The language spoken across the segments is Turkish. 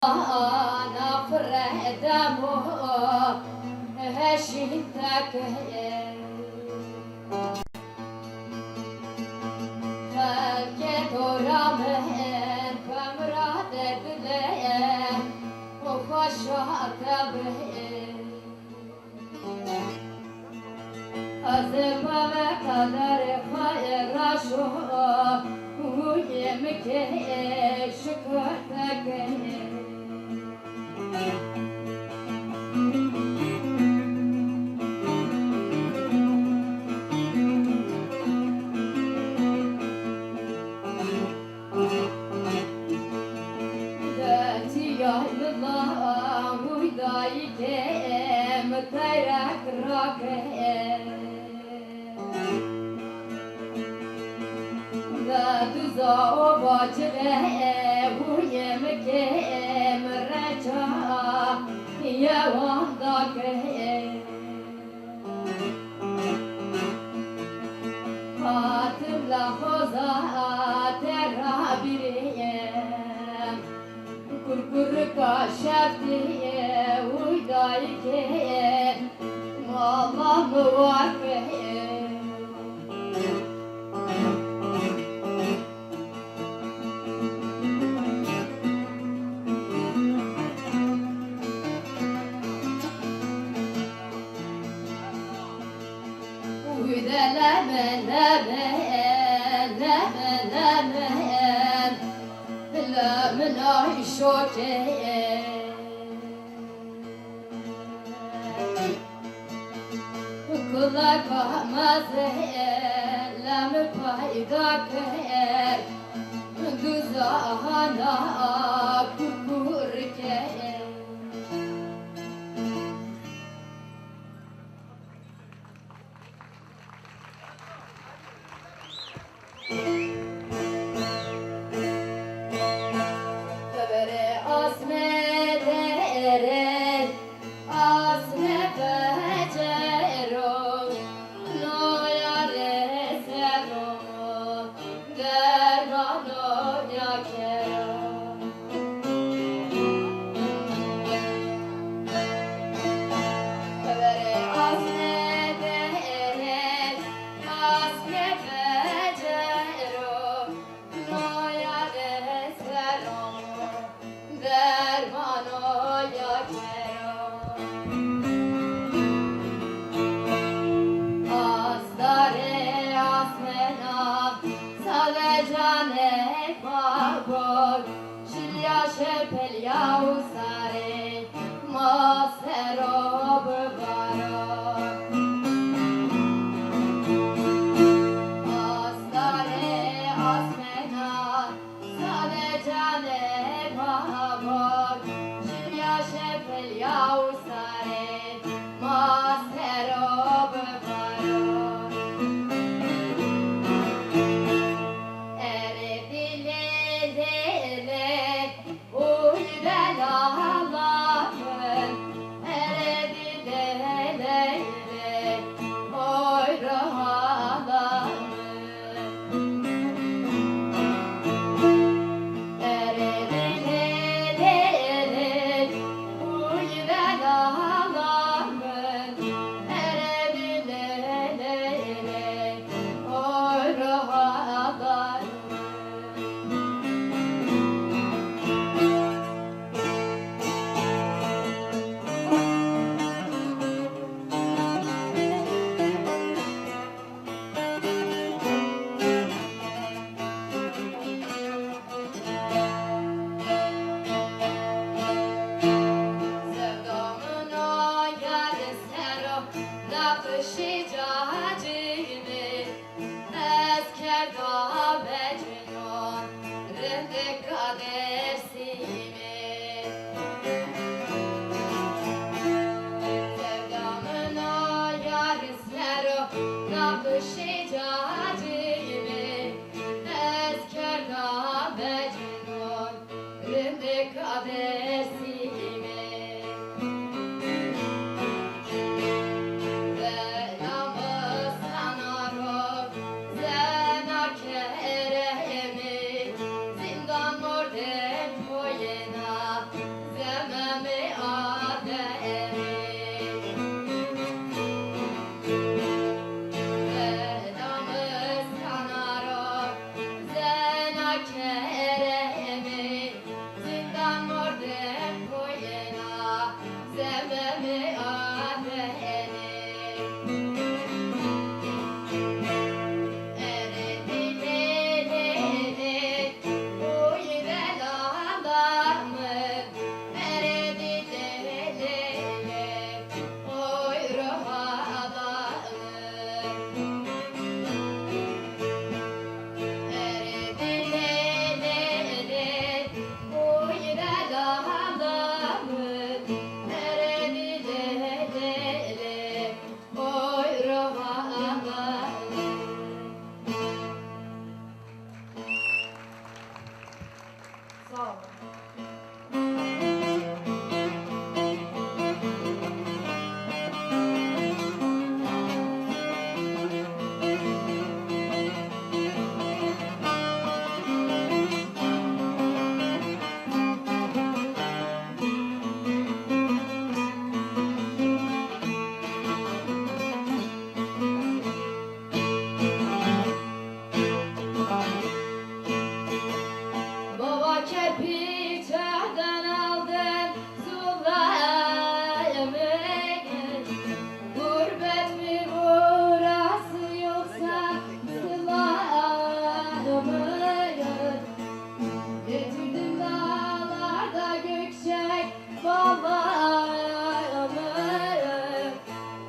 أنا فرد مو هشتك خلك رامن بمراد دلي وخشعت به أزبا قدر خير شو ويمك شكرتك balamı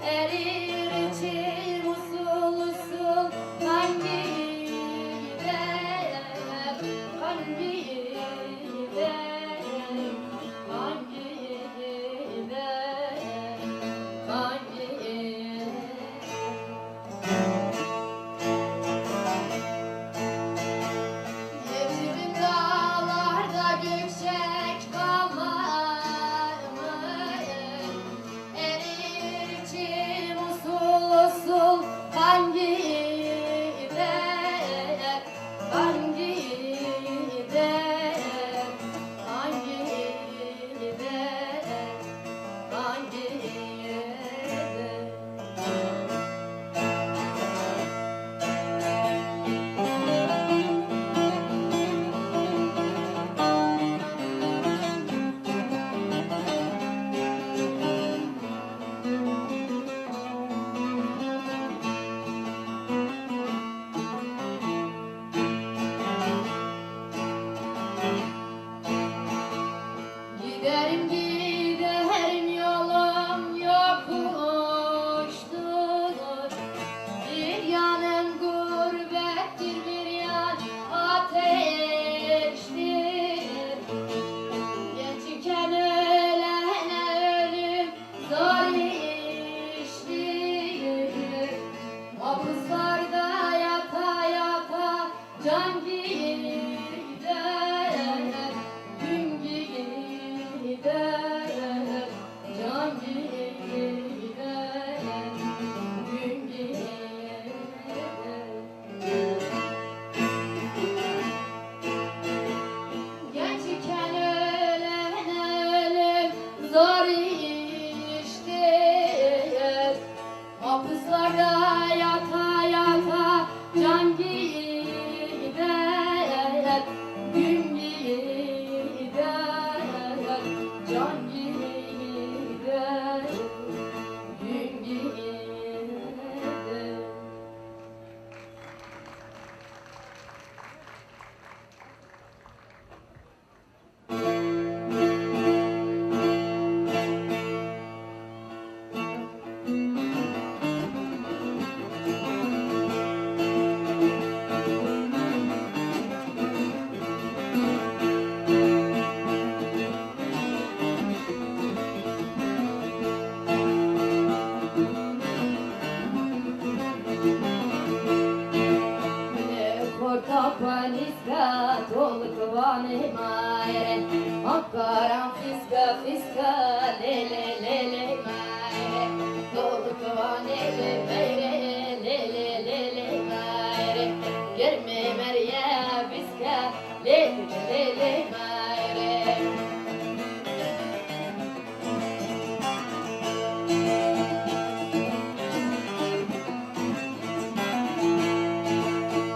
erir içim usul usul kan gider kan gider kan gider kan gider. Yetimin dağlarda yüksek dağlarımı erir içim usul usul kan gider kan gider kan gider kan gider. Giderim giderim yolum yokuştur. Bir yanım gurbettir bir yan ateştir. Gençken ölene ölüm zor iştir. Mahpuslarda yata yata can gider. Gün gider, can gider, gün gider. Gençken ölene ölüm zor iştir. Mahpuslarda yata yata can gider, gün gider, can gider, gün gider. Portapaniska tolkvani maire Akaram fiska fiska lele lele maire Tolkvani le meire lele lele maire Girme merye fiska lele lele maire.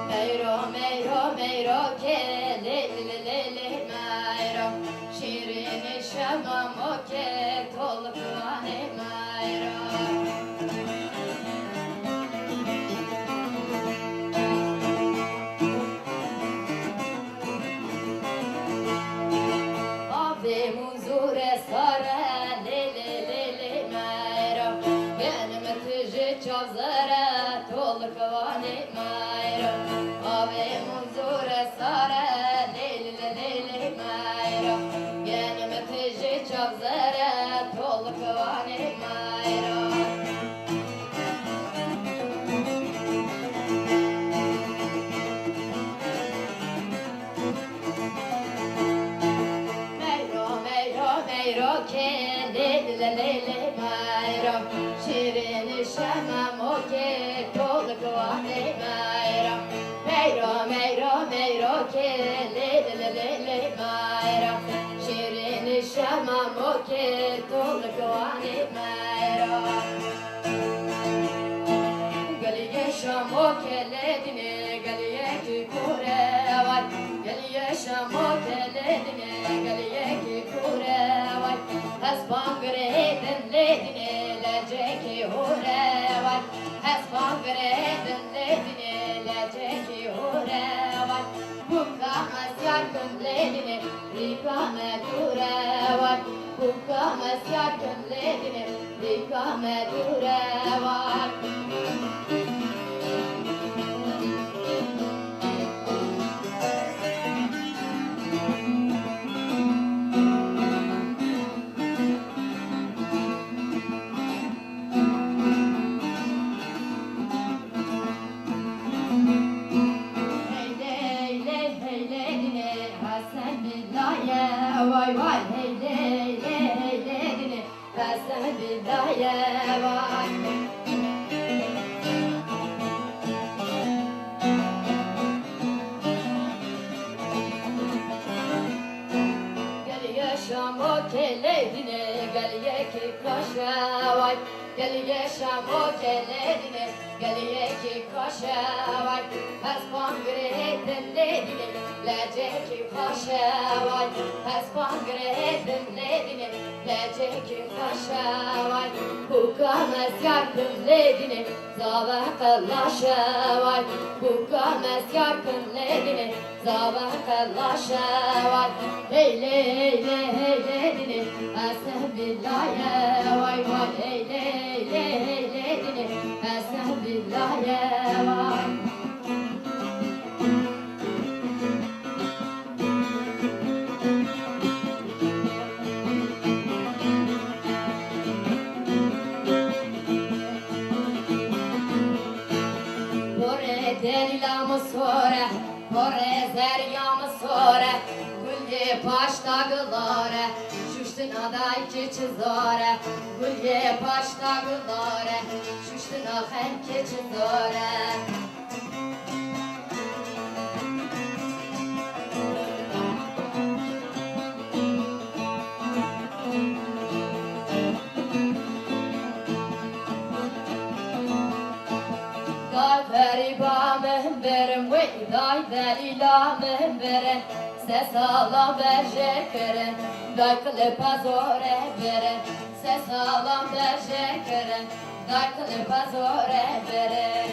Meyro meyro meyro ke le le le le meyro şirini şamam o ke tolkvane meyro. Ave muzure sare le le le le meyro benim tücü çavzara tolkvane meyro. Ave muzure sare le le le le meyro benim tücü çavzara tolkvane meyro. Meyro meyro meyro ke le le le le meyro şirini şamam o ke tolkvane meyro. Meyro meyro meyro ke le le le le meyro şirini şamam o ke tolkvane meyro. Galiye şamo keledine galiye ki kure var. Galiye şamo keledine galiye ki kure var. Hasbangre dinledine lece hore var. Hasbangre dinledine lece hore var. Bu kamas yargın ledine rikamet hore var. Bukames yakınledine dikame dure var. Vay vay heyle heyle Hasan Billah'ya vay. Gel yaşam o kelledine gel ye ki koşa vay. Gel yaşam o kelledine gel ye ki koşa vay. Haspan gretin ledine Leceki paşa vay, haspan gretin ledine Leceki paşa vay, bukames yakın ledine Zavakalaşa vay, bukames yakın ledine Zavakalaşa vay. Heyle heyle heyledine Esen billahi vay vay. Heyle heyle heyledine Esen billahi vay. Delilamı sore, kore zeryamı sore, gülye paşta gılare, şuştun aday keçizore, gülye paşta gılare, şuştun ahen keçizore. Gariba mehberim ve day delila mehberim ses alam berjekeren day klipa zore beren ses alam berjekeren day klipa zore beren.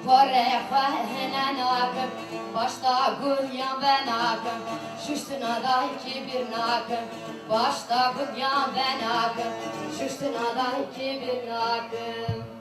Kore henen akım, başta gülyan ben akım, şuştun aday ki bir nakım, başta gülyan ben akım, şuştun aday ki bir nakım.